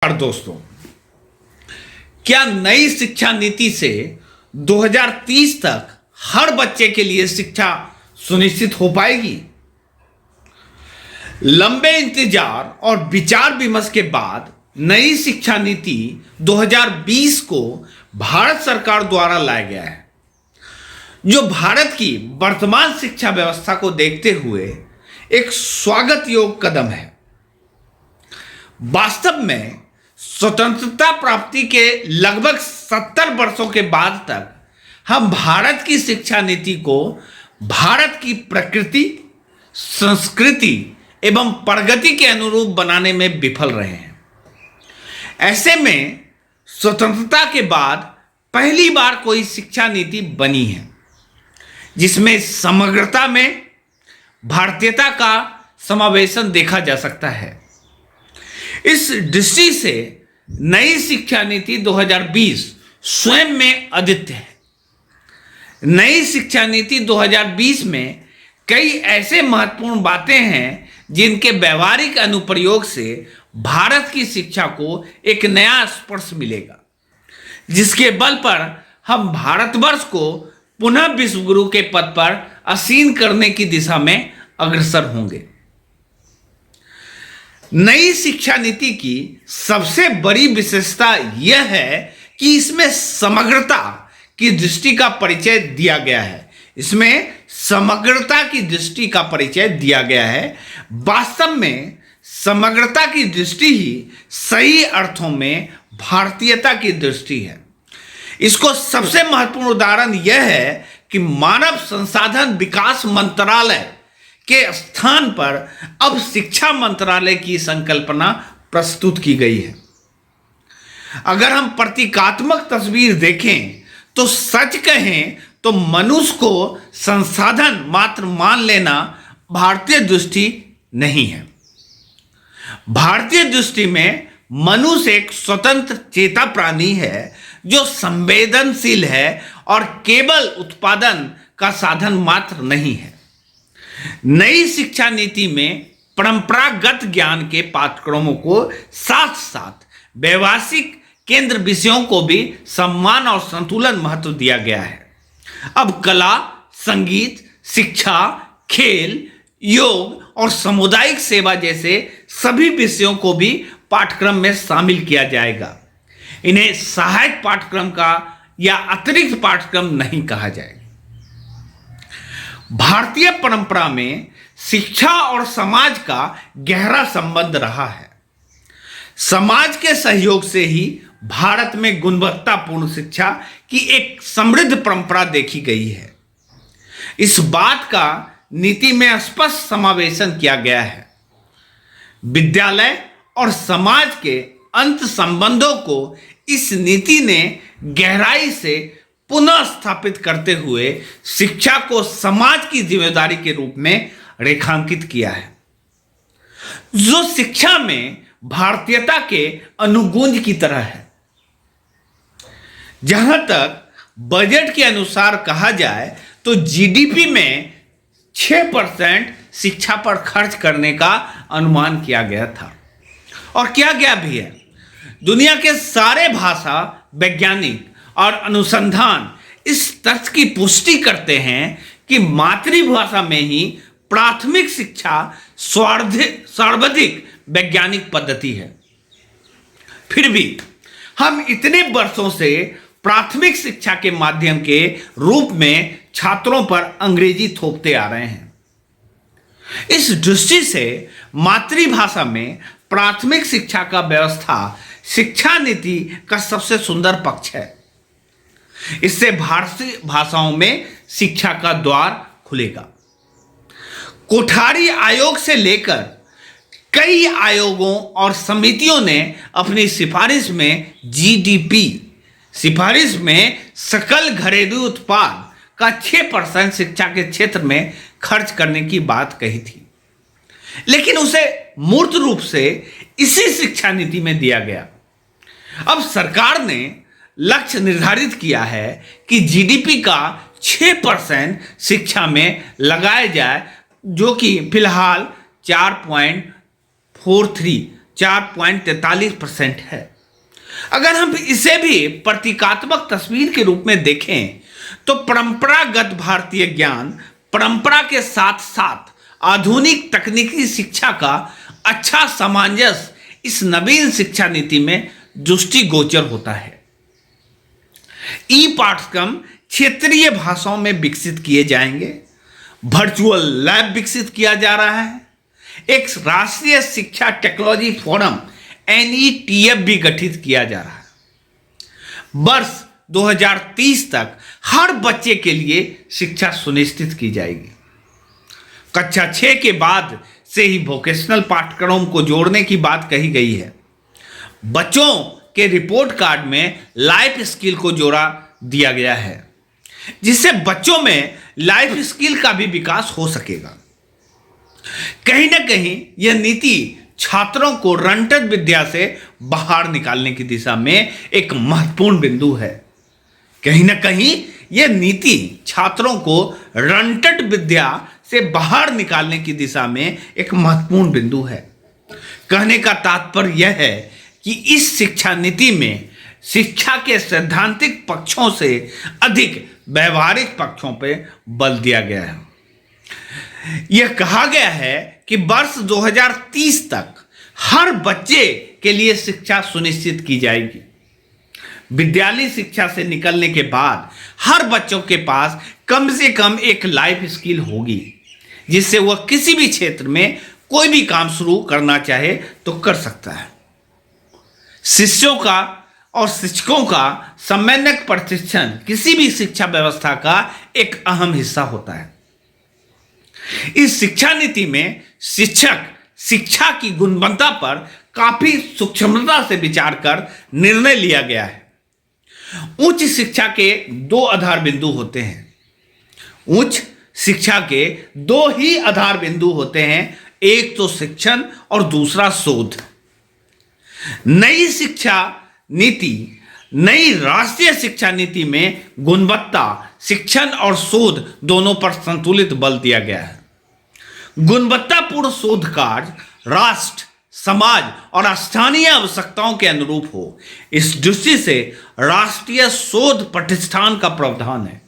और दोस्तों, क्या नई शिक्षा नीति से 2030 तक हर बच्चे के लिए शिक्षा सुनिश्चित हो पाएगी? लंबे इंतजार और विचार विमर्श के बाद नई शिक्षा नीति 2020 को भारत सरकार द्वारा लाया गया है, जो भारत की वर्तमान शिक्षा व्यवस्था को देखते हुए एक स्वागत योग्य कदम है। वास्तव में स्वतंत्रता प्राप्ति के लगभग 70 वर्षों के बाद तक हम भारत की शिक्षा नीति को भारत की प्रकृति, संस्कृति एवं प्रगति के अनुरूप बनाने में विफल रहे हैं। ऐसे में स्वतंत्रता के बाद पहली बार कोई शिक्षा नीति बनी है जिसमें समग्रता में भारतीयता का समावेशन देखा जा सकता है। इस दृष्टि से नई शिक्षा नीति 2020 स्वयं में अद्वितीय है। नई शिक्षा नीति 2020 में कई ऐसे महत्वपूर्ण बातें हैं जिनके व्यवहारिक अनुप्रयोग से भारत की शिक्षा को एक नया स्पर्श मिलेगा, जिसके बल पर हम भारतवर्ष को पुनः विश्व गुरु के पद पर आसीन करने की दिशा में अग्रसर होंगे। नई शिक्षा नीति की सबसे बड़ी विशेषता यह है कि इसमें समग्रता की दृष्टि का परिचय दिया गया है। इसमें समग्रता की दृष्टि का परिचय दिया गया है। वास्तव में समग्रता की दृष्टि ही सही अर्थों में भारतीयता की दृष्टि है। इसको सबसे महत्वपूर्ण उदाहरण यह है कि मानव संसाधन विकास मंत्रालय के स्थान पर अब शिक्षा मंत्रालय की संकल्पना प्रस्तुत की गई है। अगर हम प्रतीकात्मक तस्वीर देखें तो सच कहें तो मनुष्य को संसाधन मात्र मान लेना भारतीय दृष्टि नहीं है। भारतीय दृष्टि में मनुष्य एक स्वतंत्र चेता प्राणी है जो संवेदनशील है और केवल उत्पादन का साधन मात्र नहीं है। नई शिक्षा नीति में परंपरागत ज्ञान के पाठ्यक्रमों को साथ साथ व्यवहारिक केंद्र विषयों को भी सम्मान और संतुलन महत्व दिया गया है। अब कला, संगीत, शिक्षा, खेल, योग और सामुदायिक सेवा जैसे सभी विषयों को भी पाठ्यक्रम में शामिल किया जाएगा। इन्हें सहायक पाठ्यक्रम का या अतिरिक्त पाठ्यक्रम नहीं कहा जाएगा। भारतीय परंपरा में शिक्षा और समाज का गहरा संबंध रहा है। समाज के सहयोग से ही भारत में गुणवत्तापूर्ण शिक्षा की एक समृद्ध परंपरा देखी गई है। इस बात का नीति में स्पष्ट समावेशन किया गया है। विद्यालय और समाज के अंत संबंधों को इस नीति ने गहराई से पुनः स्थापित करते हुए शिक्षा को समाज की जिम्मेदारी के रूप में रेखांकित किया है, जो शिक्षा में भारतीयता के अनुगुंज की तरह है। जहां तक बजट के अनुसार कहा जाए तो जीडीपी में 6% शिक्षा पर खर्च करने का अनुमान किया गया था और किया गया भी है। दुनिया के सारे भाषा वैज्ञानिक और अनुसंधान इस तथ्य की पुष्टि करते हैं कि मातृभाषा में ही प्राथमिक शिक्षा सर्वाधिक वैज्ञानिक पद्धति है। फिर भी हम इतने वर्षों से प्राथमिक शिक्षा के माध्यम के रूप में छात्रों पर अंग्रेजी थोपते आ रहे हैं। इस दृष्टि से मातृभाषा में प्राथमिक शिक्षा का व्यवस्था शिक्षा नीति का सबसे सुंदर पक्ष है। इससे भारतीय भाषाओं में शिक्षा का द्वार खुलेगा। कोठारी आयोग से लेकर कई आयोगों और समितियों ने अपनी सिफारिश में जीडीपी सिफारिश में सकल घरेलू उत्पाद का 6% शिक्षा के क्षेत्र में खर्च करने की बात कही थी, लेकिन उसे मूर्त रूप से इसी शिक्षा नीति में दिया गया। अब सरकार ने लक्ष्य निर्धारित किया है कि जीडीपी का 6% शिक्षा में लगाया जाए, जो कि फिलहाल 4.43 4.43% है। अगर हम इसे भी प्रतीकात्मक तस्वीर के रूप में देखें तो परंपरागत भारतीय ज्ञान परंपरा के साथ साथ आधुनिक तकनीकी शिक्षा का अच्छा सामंजस्य इस नवीन शिक्षा नीति में दृष्टिगोचर होता है। ई पाठ्यक्रम क्षेत्रीय भाषाओं में विकसित किए जाएंगे। वर्चुअल लैब विकसित किया जा रहा है। एक राष्ट्रीय शिक्षा टेक्नोलॉजी फोरम NETF भी गठित किया जा रहा है। वर्ष 2030 तक हर बच्चे के लिए शिक्षा सुनिश्चित की जाएगी। कक्षा 6 के बाद से ही वोकेशनल पाठ्यक्रमों को जोड़ने की बात कही गई है। बच्चों के रिपोर्ट कार्ड में लाइफ स्किल को जोड़ा दिया गया है, जिससे बच्चों में लाइफ स्किल का भी विकास हो सकेगा। कहीं ना कहीं यह नीति छात्रों को रंटन विद्या से बाहर निकालने की दिशा में एक महत्वपूर्ण बिंदु है। कहीं ना कहीं यह नीति छात्रों को रंटन विद्या से बाहर निकालने की दिशा में एक महत्वपूर्ण बिंदु है। कहने का तात्पर्य यह है कि इस शिक्षा नीति में शिक्षा के सैद्धांतिक पक्षों से अधिक व्यवहारिक पक्षों पर बल दिया गया है। यह कहा गया है कि वर्ष 2030 तक हर बच्चे के लिए शिक्षा सुनिश्चित की जाएगी। विद्यालय शिक्षा से निकलने के बाद हर बच्चों के पास कम से कम एक लाइफ स्किल होगी, जिससे वह किसी भी क्षेत्र में कोई भी काम शुरू करना चाहे तो कर सकता है। शिष्यों का और शिक्षकों का सम्मानजनक प्रशिक्षण किसी भी शिक्षा व्यवस्था का एक अहम हिस्सा होता है। इस शिक्षा नीति में शिक्षक शिक्षा की गुणवत्ता पर काफी सूक्ष्मता से विचार कर निर्णय लिया गया है। उच्च शिक्षा के 2 आधार बिंदु होते हैं। उच्च शिक्षा के 2 ही आधार बिंदु होते हैं, एक तो शिक्षण और दूसरा शोध। नई शिक्षा नीति, नई राष्ट्रीय शिक्षा नीति में गुणवत्ता, शिक्षण और शोध दोनों पर संतुलित बल दिया गया है। गुणवत्तापूर्ण शोध कार्य राष्ट्र, समाज और स्थानीय आवश्यकताओं के अनुरूप हो, इस दृष्टि से राष्ट्रीय शोध प्रतिष्ठान का प्रावधान है।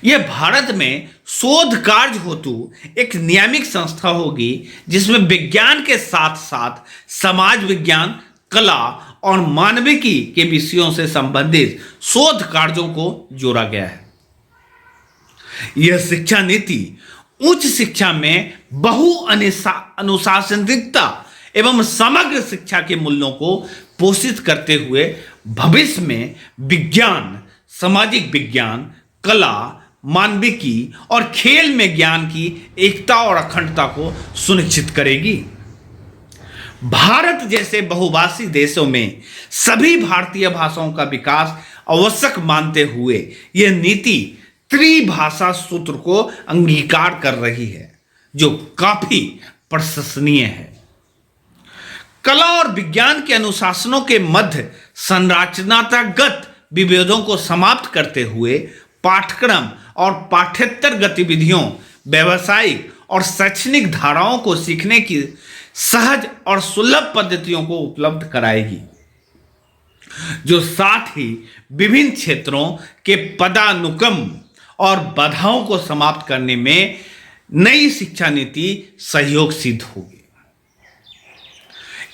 यह भारत में शोध कार्य हेतु एक नियामक संस्था होगी, जिसमें विज्ञान के साथ साथ समाज विज्ञान, कला और मानविकी के विषयों से संबंधित शोध कार्यों को जोड़ा गया है। यह शिक्षा नीति उच्च शिक्षा में बहु अनुशासनिकता एवं समग्र शिक्षा के मूल्यों को पोषित करते हुए भविष्य में विज्ञान, सामाजिक विज्ञान, कला, मानविकी और खेल में ज्ञान की एकता और अखंडता को सुनिश्चित करेगी। भारत जैसे बहुभाषी देशों में सभी भारतीय भाषाओं का विकास आवश्यक मानते हुए यह नीति त्रिभाषा सूत्र को अंगीकार कर रही है, जो काफी प्रशंसनीय है। कला और विज्ञान के अनुशासनों के मध्य संरचनागत विभेदों को समाप्त करते हुए पाठ्यक्रम और पाठ्येतर गतिविधियों, व्यावसायिक और शैक्षणिक धाराओं को सीखने की सहज और सुलभ पद्धतियों को उपलब्ध कराएगी, जो साथ ही विभिन्न क्षेत्रों के पदानुक्रम और बाधाओं को समाप्त करने में नई शिक्षा नीति सहयोग सिद्ध होगी।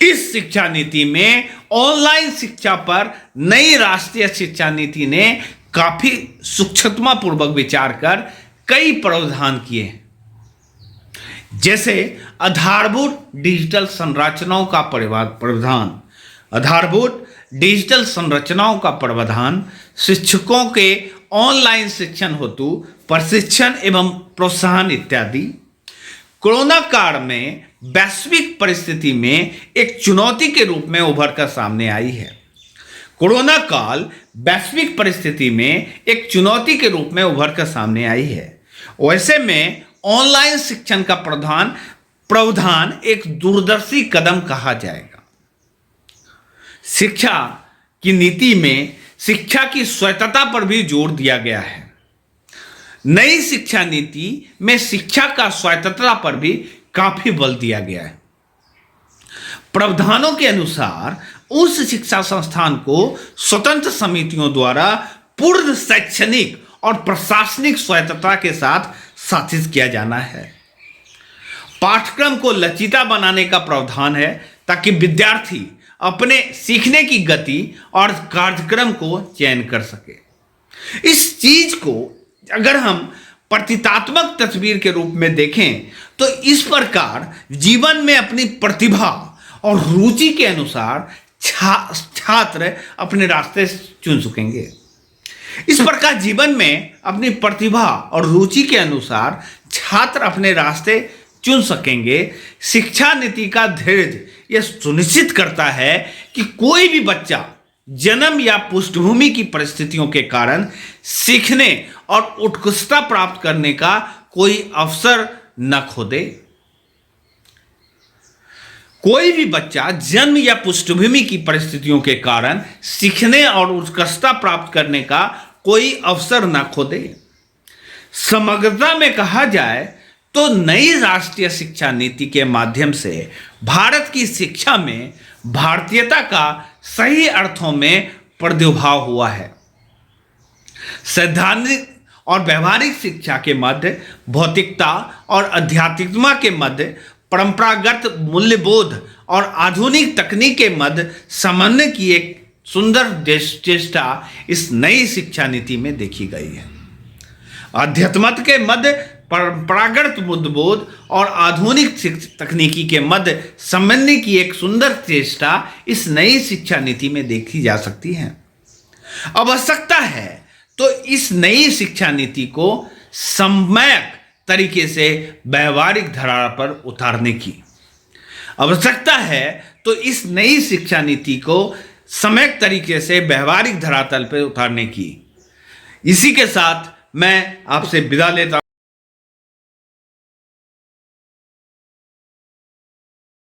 इस शिक्षा नीति में ऑनलाइन शिक्षा पर नई राष्ट्रीय शिक्षा नीति ने काफी सूक्ष्मतापूर्वक विचार कर कई प्रावधान किए हैं, जैसे आधारभूत डिजिटल संरचनाओं का प्रावधान। आधारभूत डिजिटल संरचनाओं का प्रावधान शिक्षकों के ऑनलाइन शिक्षण हेतु प्रशिक्षण एवं प्रोत्साहन इत्यादि। कोरोना काल में वैश्विक परिस्थिति में एक चुनौती के रूप में उभर कर सामने आई है। कोरोना काल वैश्विक परिस्थिति में एक चुनौती के रूप में उभर कर सामने आई है। वैसे में ऑनलाइन शिक्षण का प्रावधान एक दूरदर्शी कदम कहा जाएगा। शिक्षा की नीति में शिक्षा की स्वायत्तता पर भी जोर दिया गया है। नई शिक्षा नीति में शिक्षा का स्वायत्तता पर भी काफी बल दिया गया है। प्रावधानों के अनुसार उस शिक्षा संस्थान को स्वतंत्र समितियों द्वारा पूर्ण शैक्षणिक और प्रशासनिक स्वायत्तता के साथ शासित किया जाना है। पाठ्यक्रम को लचीला बनाने का प्रावधान है ताकि विद्यार्थी अपने सीखने की गति और कार्यक्रम को चयन कर सके। इस चीज को अगर हम प्रतीकात्मक तस्वीर के रूप में देखें तो इस प्रकार जीवन में अपनी प्रतिभा और रुचि के अनुसार छात्र अपने रास्ते चुन सकेंगे। इस प्रकार जीवन में अपनी प्रतिभा और रुचि के अनुसार छात्र अपने रास्ते चुन सकेंगे। शिक्षा नीति का ध्येय यह सुनिश्चित करता है कि कोई भी बच्चा जन्म या पृष्ठभूमि की परिस्थितियों के कारण सीखने और उत्कृष्टता प्राप्त करने का कोई अवसर न खो दे। कोई भी बच्चा जन्म या पृष्ठभूमि की परिस्थितियों के कारण सीखने और उत्कृष्टता प्राप्त करने का कोई अवसर न खो दे। समग्रता में कहा जाए तो नई राष्ट्रीय शिक्षा नीति के माध्यम से भारत की शिक्षा में भारतीयता का सही अर्थों में प्रादुर्भाव हुआ है। सैद्धांतिक और व्यवहारिक शिक्षा के मध्य भौतिकता और आध्यात्मिकता के मध्य परंपरागत मूल्यबोध और आधुनिक तकनीक के मध्य समन्वय की एक सुंदर चेष्टा इस नई शिक्षा नीति में देखी गई है। आध्यात्मिकता के मध्य परंपरागत मूल्यबोध और आधुनिक तकनीकी के मध्य समन्वय की एक सुंदर चेष्टा इस नई शिक्षा नीति में देखी जा सकती है। आवश्यकता है तो इस नई शिक्षा नीति को सम्यक तरीके से व्यवहारिक धरा पर उतारने की आवश्यकता है तो इस नई शिक्षा नीति को सम्यक तरीके से व्यवहारिक धरातल पर उतारने की। इसी के साथ मैं आपसे विदा लेता हूं।